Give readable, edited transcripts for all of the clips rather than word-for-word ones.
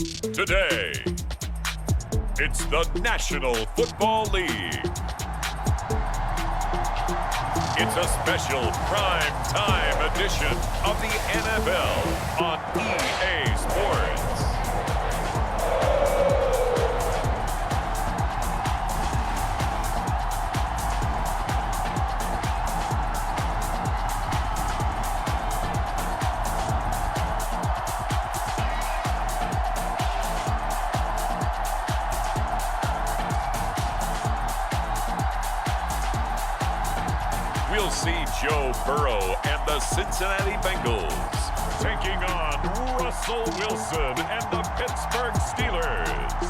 Today, it's the National Football League. It's a special prime time edition of the NFL on EA Sports. We'll see Joe Burrow and the Cincinnati Bengals taking on Russell Wilson and the Pittsburgh Steelers.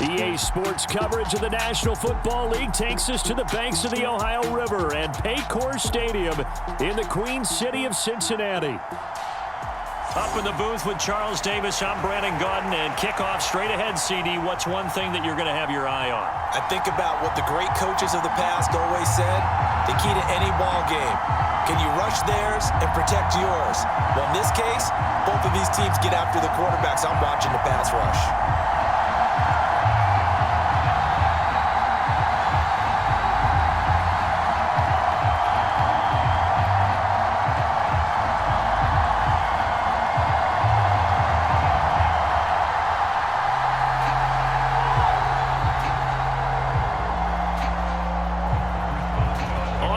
EA Sports coverage of the National Football League takes us to the banks of the Ohio River and Paycor Stadium in the Queen City of Cincinnati. Up in the booth with Charles Davis, I'm Brandon Gaudin, and kickoff straight ahead, CD. What's one thing that you're going to have your eye on? I think about what the great coaches of the past always said, the key to any ball game. Can you rush theirs and protect yours? Well, in this case, both of these teams get after the quarterbacks. I'm watching the pass rush.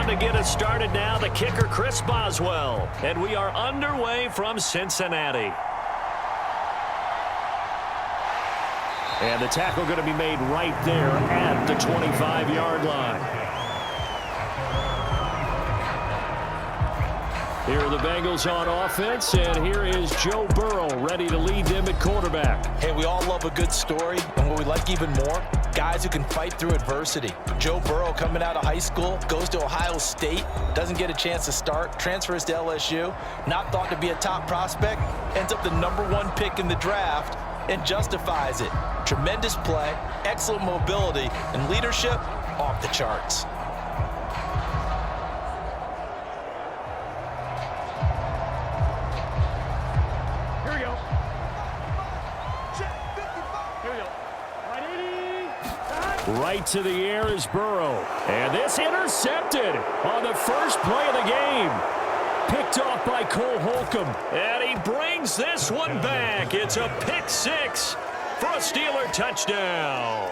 To get us started now, the kicker, Chris Boswell. And we are underway from Cincinnati. And the tackle going to be made right there at the 25-yard line. Here are the Bengals on offense, and here is Joe Burrow ready to lead them at quarterback. Hey, we all love a good story, and what we like even more, guys who can fight through adversity. Joe Burrow coming out of high school, goes to Ohio State, doesn't get a chance to start, transfers to LSU, not thought to be a top prospect, ends up the #1 pick in the draft, and justifies it. Tremendous play, excellent mobility, and leadership off the charts. Right to the air is Burrow. And this intercepted on the first play of the game. Picked off by Cole Holcomb. And he brings this one back. It's a pick six for a Steeler touchdown.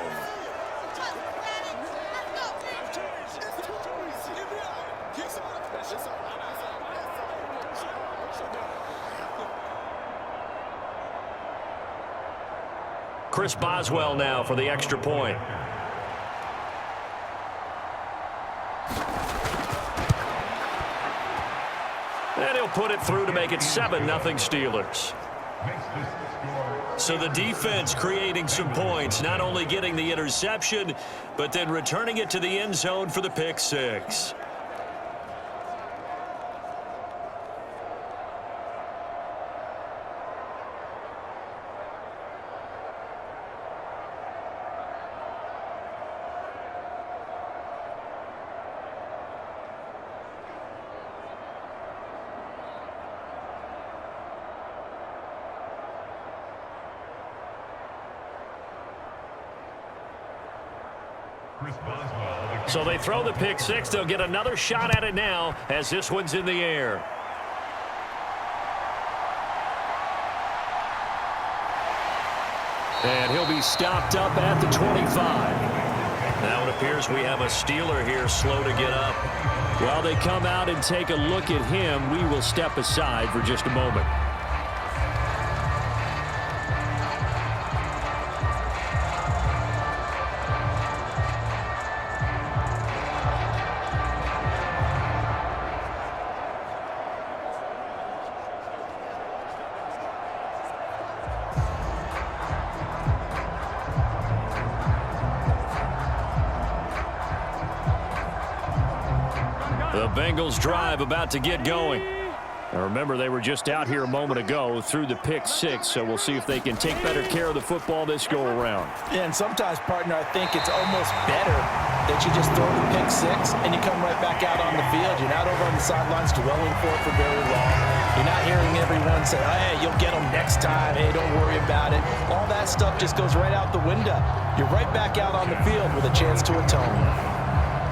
Chris Boswell now for the extra point. And he'll put it through to make it 7-0 Steelers. So the defense creating some points, not only getting the interception, but then returning it to the end zone for the pick six. So they throw the pick six. They'll get another shot at it now as this one's in the air. And he'll be stopped up at the 25. Now it appears we have a Steeler here slow to get up. While they come out and take a look at him, we will step aside for just a moment. The Bengals drive about to get going. Now remember, they were just out here a moment ago through the pick six, so we'll see if they can take better care of the football this go-around. Yeah, and sometimes, partner, I think it's almost better that you just throw the pick six and you come right back out on the field. You're not over on the sidelines dwelling for it for very long. You're not hearing everyone say, hey, you'll get them next time. Hey, don't worry about it. All stuff just goes right out the window. You're right back out on the field with a chance to atone.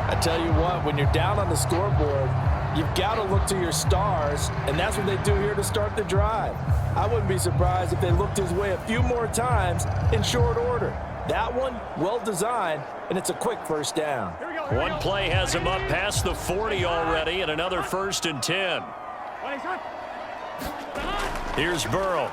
I tell you what, when you're down on the scoreboard, you've got to look to your stars, and that's what they do here to start the drive. I wouldn't be surprised if they looked his way a few more times in short order. That one, well designed, and it's a quick first down. One play has him up past the 40 already, and another 1st and 10. Here's Burrow.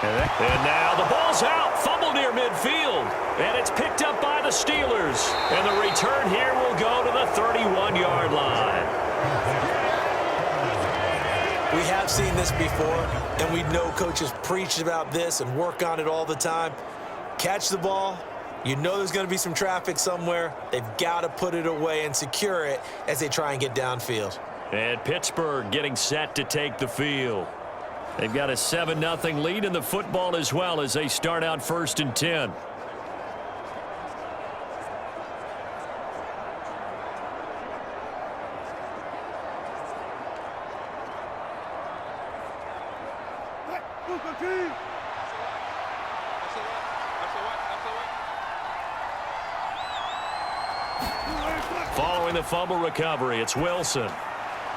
And now the ball's out. Fumble near midfield. And it's picked up by the Steelers. And the return here will go to the 31-yard line. We have seen this before, and we know coaches preach about this and work on it all the time. Catch the ball. You know there's going to be some traffic somewhere. They've got to put it away and secure it as they try and get downfield. And Pittsburgh getting set to take the field. They've got a 7-0 lead in the football as well as they start out 1st and 10. Following the fumble recovery, it's Wilson.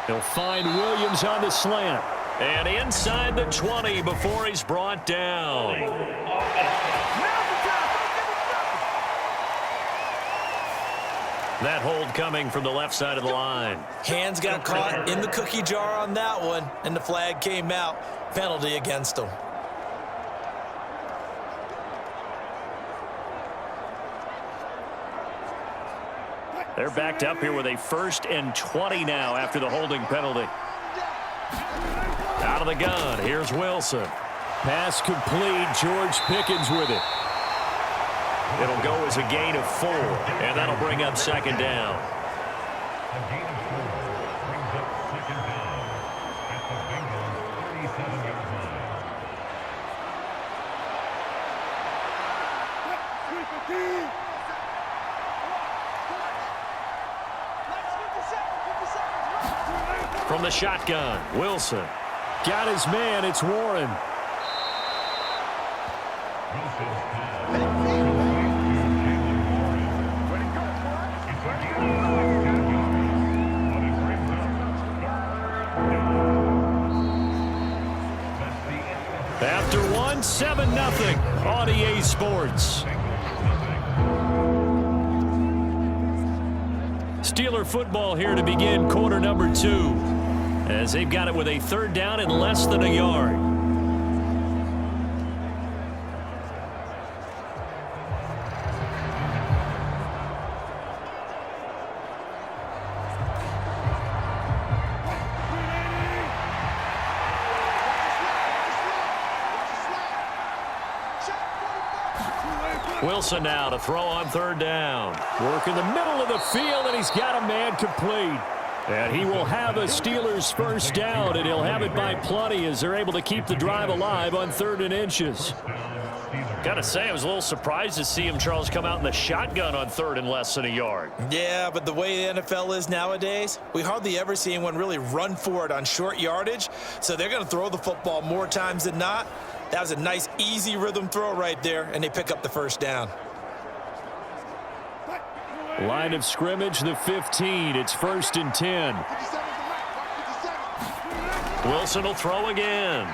He'll find Williams on the slant. And inside the 20 before he's brought down. That hold coming from the left side of the line. Hands got caught in the cookie jar on that one, and the flag came out. Penalty against him. They're backed up here with a 1st and 20 now after the holding penalty. Out of the gun, here's Wilson. Pass complete, George Pickens with it. It'll go as a gain of 4, and that'll bring up 2nd down. From the shotgun, Wilson. Got his man, it's Warren. After 1, 7-0 on EA Sports. Steeler football here to begin quarter number 2. As they've got it with a 3rd down and less than a yard. Wilson now to throw on 3rd down. Work in the middle of the field, and he's got a man complete. And he will have a Steelers 1st down, and he'll have it by plenty as they're able to keep the drive alive on 3rd and inches. Got to say, I was a little surprised to see him, Charles, come out in the shotgun on 3rd and less than a yard. Yeah, but the way the NFL is nowadays, we hardly ever see anyone really run for it on short yardage, so they're going to throw the football more times than not. That was a nice, easy rhythm throw right there, and they pick up the 1st down. Line of scrimmage, the 15. It's 1st and 10. Wilson will throw again.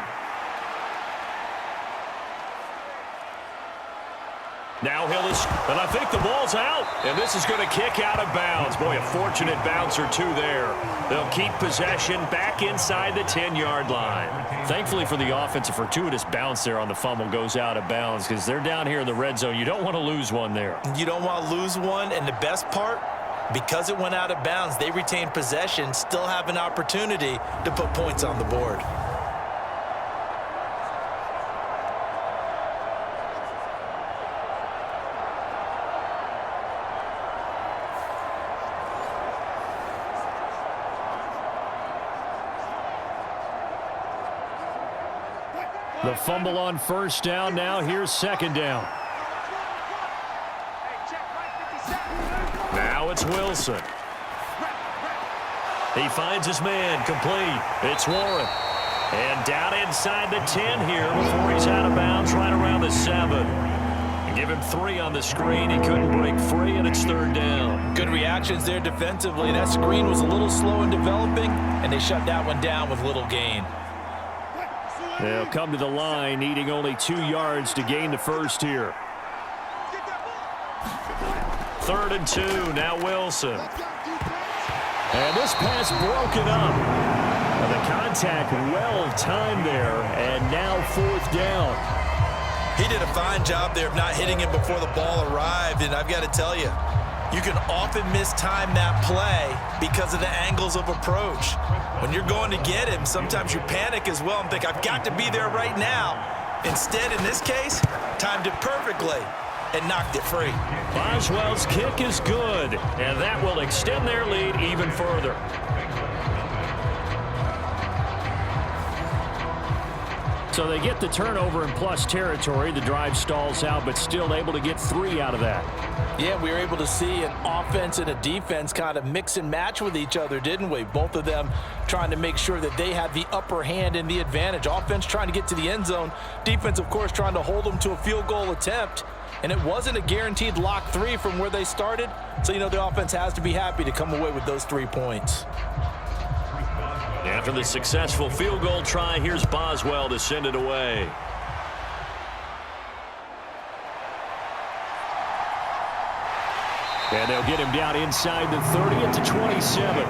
Now and I think the ball's out. And this is going to kick out of bounds. Boy, a fortunate bounce or 2 there. They'll keep possession back inside the 10-yard line. Thankfully for the offense, a fortuitous bounce there on the fumble goes out of bounds because they're down here in the red zone. You don't want to lose one there. You don't want to lose one, and the best part, because it went out of bounds, they retain possession, still have an opportunity to put points on the board. The fumble on 1st down. Now here's 2nd down. Now it's Wilson. He finds his man complete. It's Warren. And down inside the 10 here before he's out of bounds. 7. Give him 3 on the screen. He couldn't break free, and it's 3rd down. Good reactions there defensively. That screen was a little slow in developing, and they shut that one down with little gain. They'll come to the line, needing only 2 yards to gain the first here. 3rd and 2. Now Wilson. And this pass broken up. And the contact well timed there, and now 4th down. He did a fine job there of not hitting him before the ball arrived, and I've got to tell you, you can often mistime that play because of the angles of approach. When you're going to get him, sometimes you panic as well and think, I've got to be there right now. Instead, in this case, timed it perfectly and knocked it free. Boswell's kick is good, and that will extend their lead even further. So they get the turnover in plus territory. The drive stalls out, but still able to get 3 out of that. Yeah, we were able to see an offense and a defense kind of mix and match with each other, didn't we? Both of them trying to make sure that they had the upper hand and the advantage. Offense trying to get to the end zone. Defense, of course, trying to hold them to a field goal attempt. And it wasn't a guaranteed lock 3 from where they started. So, you know, the offense has to be happy to come away with those 3 points. After the successful field goal try, here's Boswell to send it away. And they'll get him down inside the 30 at the 27.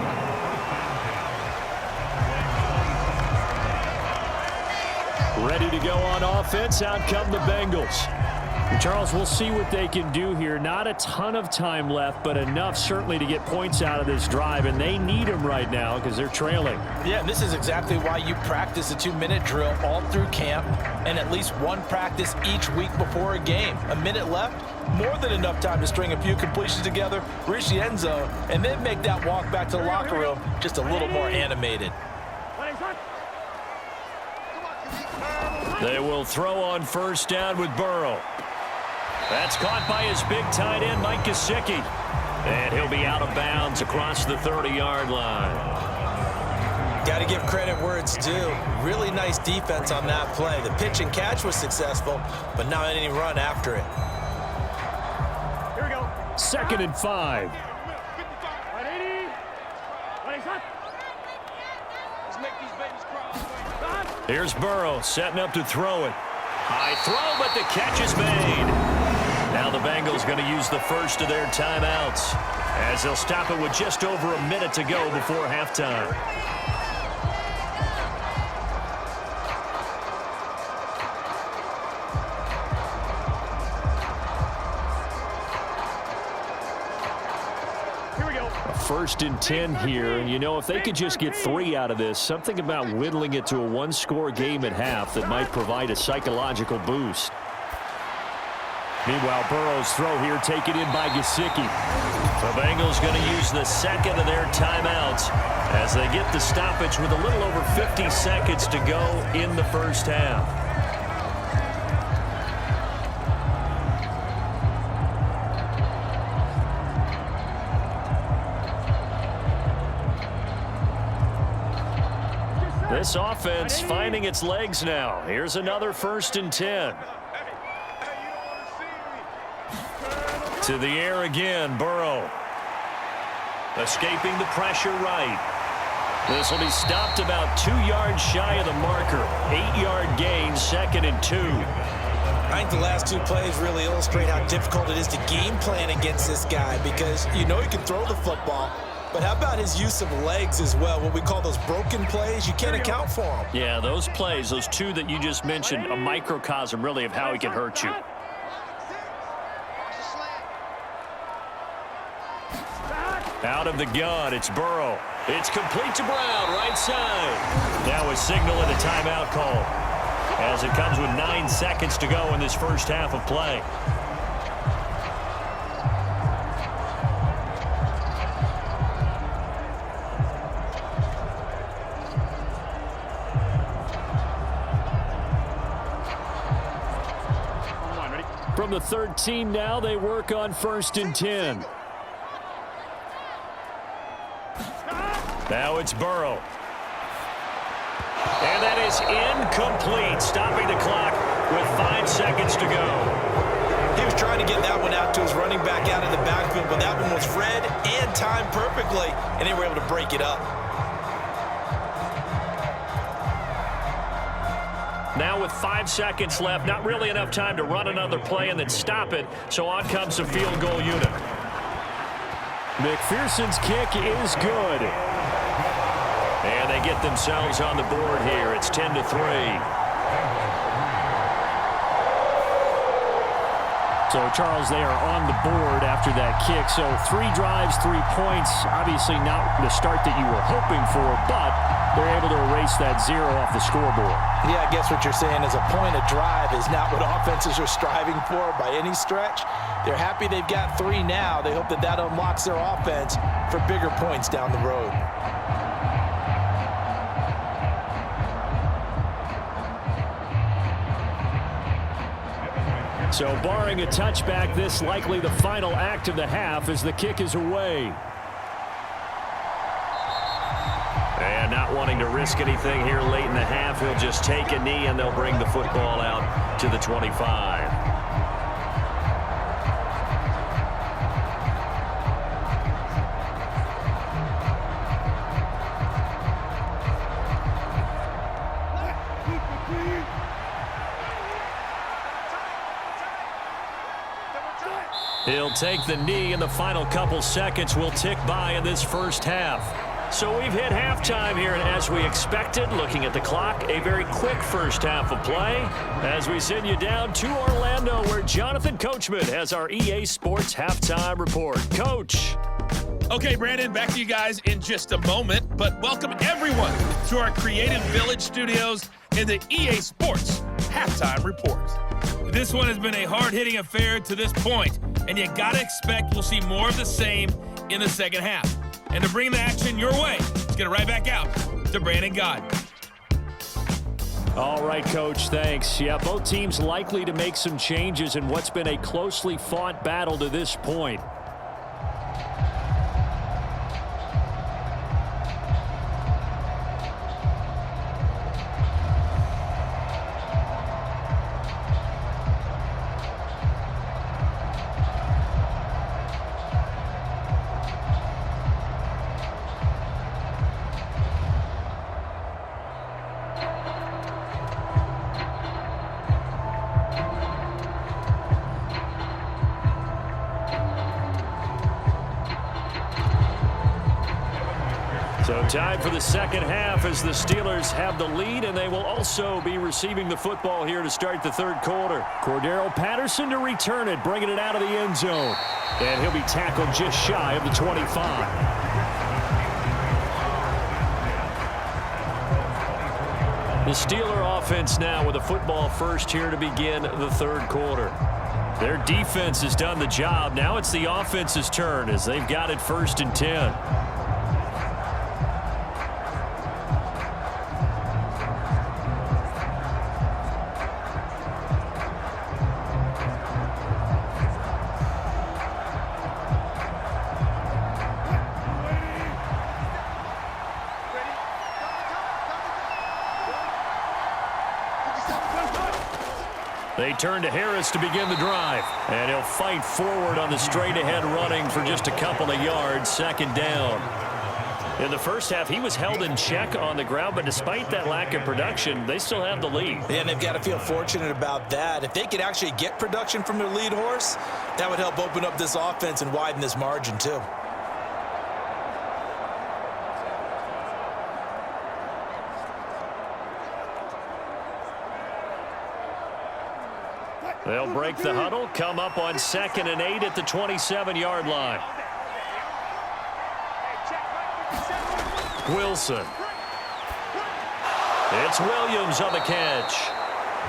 Ready to go on offense. Out come the Bengals. Charles, we'll see what they can do here. Not a ton of time left, but enough certainly to get points out of this drive, and they need them right now because they're trailing. Yeah, and this is exactly why you practice a 2-minute drill all through camp and at least one practice each week before a game. A minute left, more than enough time to string a few completions together, reach the end zone, and then make that walk back to the locker room just a little more animated. They will throw on 1st down with Burrow. That's caught by his big tight end, Mike Gesicki. And he'll be out of bounds across the 30-yard line. Got to give credit where it's due. Really nice defense on that play. The pitch and catch was successful, but not any run after it. Here we go. 2nd and 5. Here's Burrow setting up to throw it. High throw, but the catch is made. Now the Bengals going to use the first of their timeouts as they'll stop it with just over a minute to go before halftime. Here we go. 1st and 10 here, and you know, if they could just get 3 out of this, something about whittling it to a 1-score game at half that might provide a psychological boost. Meanwhile, Burrow's throw here taken in by Gesicki. The Bengals going to use the 2nd of their timeouts as they get the stoppage with a little over 50 seconds to go in the first half. This offense finding its legs now. Here's another 1st and 10. To the air again, Burrow. Escaping the pressure right. This will be stopped about 2 yards shy of the marker. 8-yard gain, 2nd and 2. I think the last 2 plays really illustrate how difficult it is to game plan against this guy because you know he can throw the football. But how about his use of legs as well? What we call those broken plays, you can't account for them. Yeah, those plays, those 2 that you just mentioned, a microcosm really of how he can hurt you. Out of the gun, it's Burrow. It's complete to Brown, right side. Now a signal and a timeout call as it comes with 9 seconds to go in this first half of play. From the 13 now, they work on 1st and 10. Now it's Burrow. And that is incomplete, stopping the clock with 5 seconds to go. timed perfectly, and they were able to break it up. Now with 5 seconds left, not really enough time to run another play and then stop it, so on comes the field goal unit. McPherson's kick is good. And they get themselves on the board here. It's 10-3. So, Charles, they are on the board after that kick. So 3 drives, 3 points. Obviously not the start that you were hoping for, but they're able to erase that 0 off the scoreboard. Yeah, I guess what you're saying is a point of drive is not what offenses are striving for by any stretch. They're happy they've got 3 now. They hope that that unlocks their offense for bigger points down the road. So barring a touchback, this likely the final act of the half as the kick is away. And not wanting to risk anything here late in the half, he'll just take a knee and they'll bring the football out to the 25. He'll take the knee, and the final couple seconds will tick by in this first half. So we've hit halftime here, and as we expected, looking at the clock, a very quick first half of play as we send you down to Orlando, where Jonathan Coachman has our EA Sports halftime report. Coach. Okay, Brandon, back to you guys in just a moment, but welcome everyone to our Creative Village studios in the EA Sports halftime report. This one has been a hard-hitting affair to this point, and you gotta expect we'll see more of the same in the second half. And to bring the action your way, let's get it right back out to Brandon Gaudin. All right, Coach, thanks. Yeah, both teams likely to make some changes in what's been a closely fought battle to this point. So time for the second half as the Steelers have the lead, and they will also be receiving the football here to start the third quarter. Cordero Patterson to return it, bringing it out of the end zone. And he'll be tackled just shy of the 25. The Steeler offense now with a football first here to begin the third quarter. Their defense has done the job. Now it's the offense's turn as they've got it first and 10. They turn to Harris to begin the drive. And he'll fight forward on the straight-ahead running for just a couple of yards, second down. In the first half, he was held in check on the ground, but despite that lack of production, they still have the lead. Yeah, and they've got to feel fortunate about that. If they could actually get production from their lead horse, that would help open up this offense and widen this margin, too. They'll break the huddle, come up on 2nd and 8 at the 27-yard line. Wilson. It's Williams on the catch.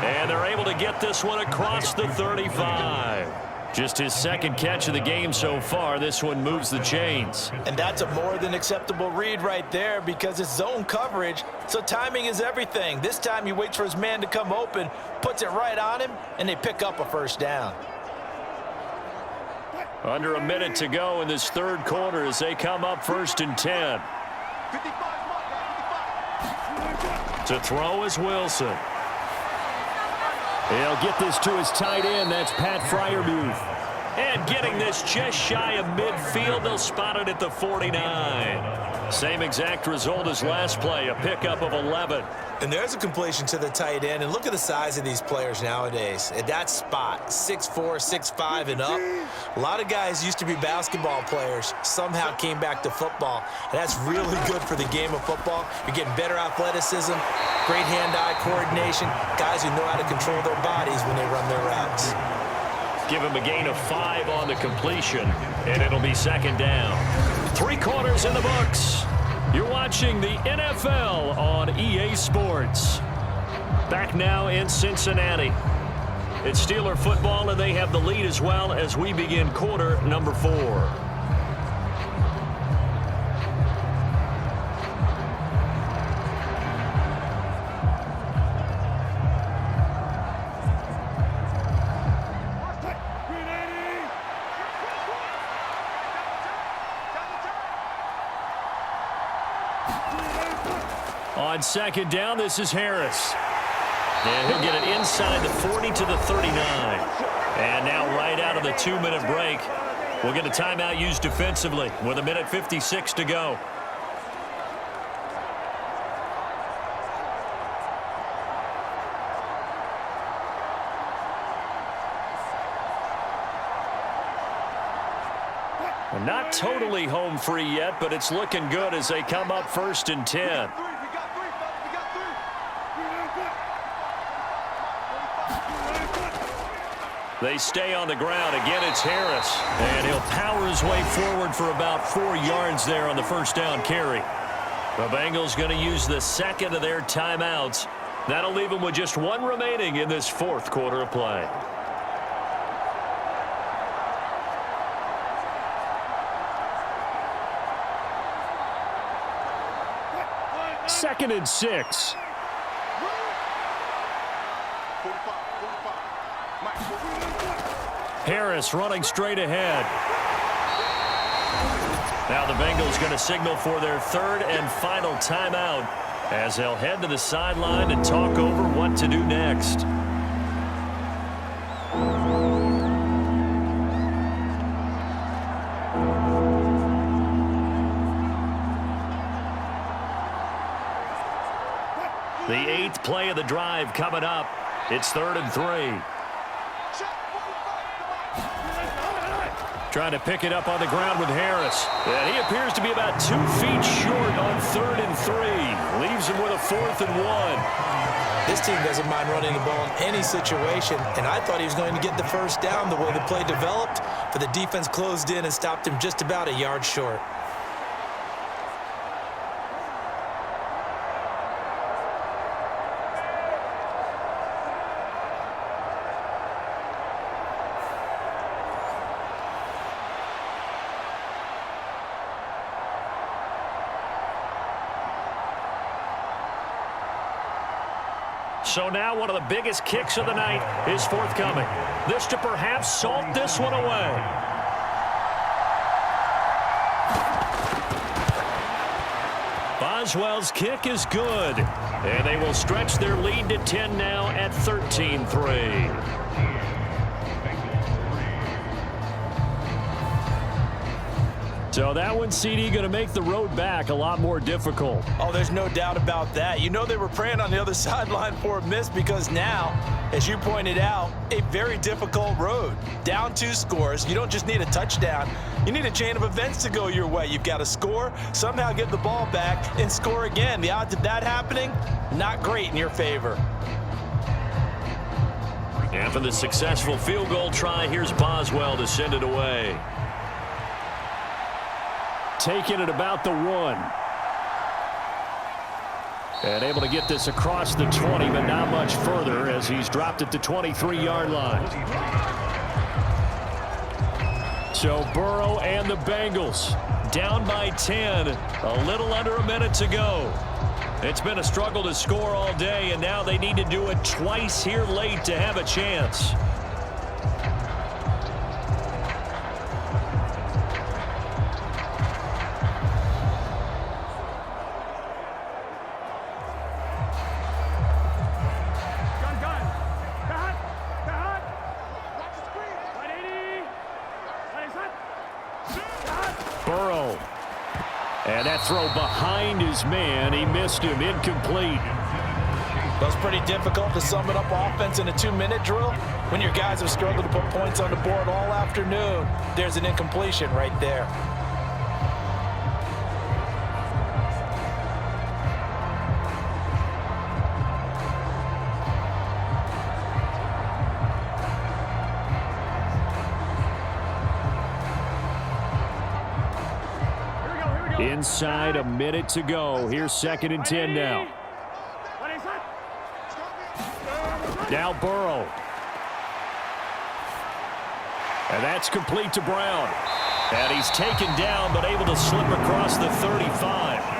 And they're able to get this one across the 35. Just his second catch of the game so far. This one moves the chains. And that's a more than acceptable read right there because it's zone coverage, so timing is everything. This time he waits for his man to come open, puts it right on him, and they pick up a first down. Under a minute to go in this third quarter as they come up 1st and 10. To throw is Wilson. He'll get this to his tight end. That's Pat Freiermuth. And getting this just shy of midfield, they'll spot it at the 49. Same exact result as last play, a pickup of 11. And there's a completion to the tight end. And look at the size of these players nowadays. At that spot, 6'4", 6'5", and up. A lot of guys used to be basketball players, somehow came back to football. And that's really good for the game of football. You're getting better athleticism, great hand-eye coordination, guys who know how to control their bodies when they run their routes. Give him a gain of 5 on the completion, and it'll be second down. 3 quarters in the books. You're watching the NFL on EA Sports. Back now in Cincinnati. It's Steeler football, and they have the lead as well as we begin quarter number 4. On second down, this is Harris. And he'll get it inside the 40 to the 39. And now right out of the 2-minute break, we'll get a timeout used defensively with 1:56 to go. Well, not totally home free yet, but it's looking good as they come up 1st and 10. They stay on the ground. Again, it's Harris. And he'll power his way forward for about 4 yards there on the first down carry. The Bengals going to use the second of their timeouts. That'll leave them with just 1 remaining in this 4th quarter of play. Second and 6. Harris running straight ahead. Now the Bengals going to signal for their 3rd and final timeout as they'll head to the sideline and talk over what to do next. The 8th play of the drive coming up. It's 3rd and 3. Trying to pick it up on the ground with Harris. And he appears to be about 2 feet short on 3rd and 3. Leaves him with a 4th and 1. This team doesn't mind running the ball in any situation, and I thought he was going to get the first down the way the play developed, but the defense closed in and stopped him just about a yard short. So now one of the biggest kicks of the night is forthcoming. This to perhaps salt this one away. Boswell's kick is good. And they will stretch their lead to 10 now at 13-3. So that one, CD, going to make the road back a lot more difficult. Oh, there's no doubt about that. You know they were praying on the other sideline for a miss because now, as you pointed out, a very difficult road. Down 2 scores. You don't just need a touchdown. You need a chain of events to go your way. You've got to score, somehow get the ball back, and score again. The odds of that happening, not great in your favor. And for the successful field goal try, here's Boswell to send it away. Taking it about the 1. And able to get this across the 20, but not much further as he's dropped at the 23-yard line. So Burrow and the Bengals down by 10, a little under a minute to go. It's been a struggle to score all day, and now they need to do it twice here late to have a chance. And that throw behind his man. He missed him. Incomplete. That's pretty difficult to sum it up offense in a 2-minute drill. When your guys have struggled to put points on the board all afternoon, there's an incompletion right there. Inside a minute to go. Here's 2nd and 10 now. Now Burrow. And that's complete to Brown. And he's taken down, but able to slip across the 35.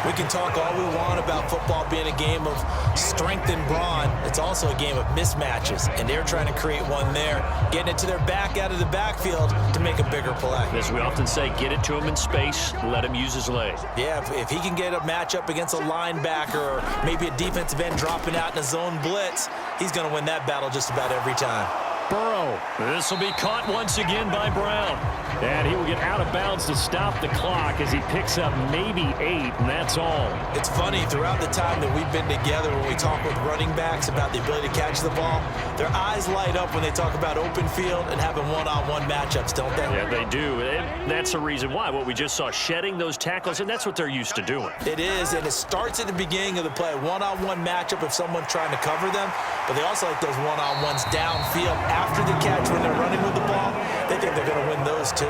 We can talk all we want about football being a game of strength and brawn. It's also a game of mismatches, and they're trying to create one there, getting it to their back out of the backfield to make a bigger play. As we often say, get it to him in space, let him use his leg. Yeah, if he can get a matchup against a linebacker or maybe a defensive end dropping out in a zone blitz, he's going to win that battle just about every time. Burrow. This will be caught once again by Brown. And he will get out of bounds to stop the clock as he picks up maybe 8, and that's all. It's funny, throughout the time that we've been together, when we talk with running backs about the ability to catch the ball, their eyes light up when they talk about open field and having one-on-one matchups, don't they? Yeah, they do. And that's the reason why. What we just saw, shedding those tackles, and that's what they're used to doing. It is, and it starts at the beginning of the play. One-on-one matchup if someone's trying to cover them, but they also like those one-on-ones downfield after the catch when they're running with the ball. They think they're going to win those too.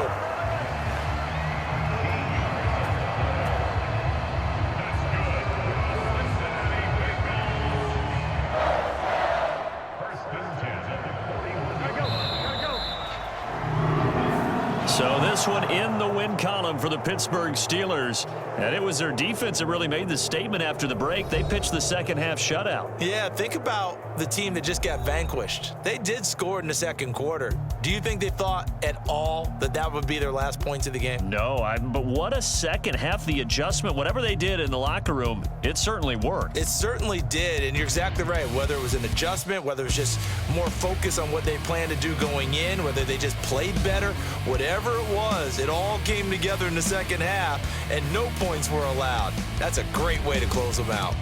So this one in the win column for the Pittsburgh Steelers. And it was their defense that really made the statement after the break. They pitched the second half shutout. Yeah, think about the team that just got vanquished. They did score in the second quarter. Do you think they thought at all that that would be their last points of the game? No, but what a second half. The adjustment, whatever they did in the locker room, it certainly worked. It certainly did, and you're exactly right. Whether it was an adjustment, whether it was just more focus on what they planned to do going in, whether they just played better, whatever it was, it all came together in the second half, and no points were allowed. That's a great way to close them out.